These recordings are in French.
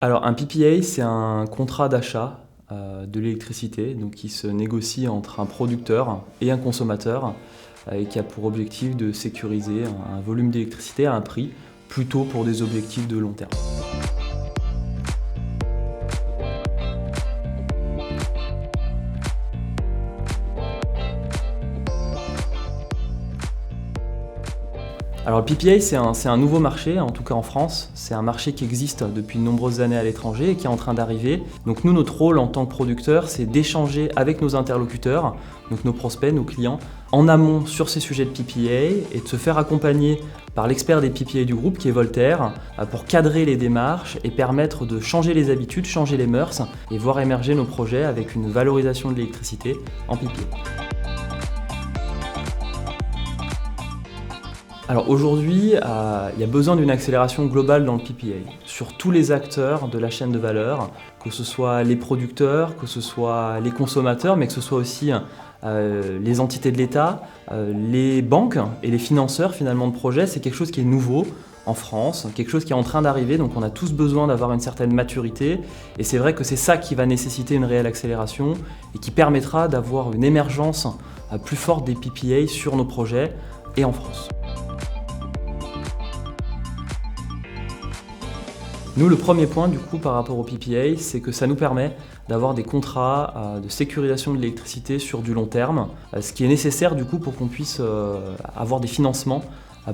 Alors un PPA, c'est un contrat d'achat de l'électricité donc qui se négocie entre un producteur et un consommateur et qui a pour objectif de sécuriser un volume d'électricité à un prix, plutôt pour des objectifs de long terme. Alors le PPA, c'est un nouveau marché, en tout cas en France. C'est un marché qui existe depuis de nombreuses années à l'étranger et qui est en train d'arriver. Donc nous, notre rôle en tant que producteur, c'est d'échanger avec nos interlocuteurs, donc nos prospects, nos clients, en amont sur ces sujets de PPA et de se faire accompagner par l'expert des PPA du groupe qui est Voltaire pour cadrer les démarches et permettre de changer les habitudes, changer les mœurs et voir émerger nos projets avec une valorisation de l'électricité en PPA. Alors aujourd'hui, il y a besoin d'une accélération globale dans le PPA, sur tous les acteurs de la chaîne de valeur, que ce soit les producteurs, que ce soit les consommateurs, mais que ce soit aussi les entités de l'État, les banques et les financeurs finalement de projets. C'est quelque chose qui est nouveau en France, quelque chose qui est en train d'arriver, donc on a tous besoin d'avoir une certaine maturité, et c'est vrai que c'est ça qui va nécessiter une réelle accélération et qui permettra d'avoir une émergence plus forte des PPA sur nos projets et en France. Nous, le premier point du coup par rapport au PPA, c'est que ça nous permet d'avoir des contrats de sécurisation de l'électricité sur du long terme, ce qui est nécessaire du coup pour qu'on puisse avoir des financements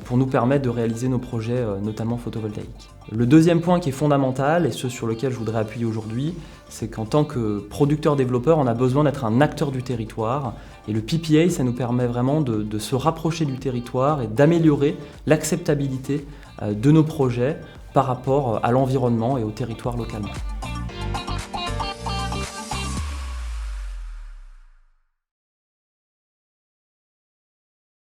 pour nous permettre de réaliser nos projets, notamment photovoltaïques. Le deuxième point qui est fondamental, et ce sur lequel je voudrais appuyer aujourd'hui, c'est qu'en tant que producteur-développeur, on a besoin d'être un acteur du territoire. Et le PPA, ça nous permet vraiment de se rapprocher du territoire et d'améliorer l'acceptabilité de nos projets par rapport à l'environnement et au territoire localement.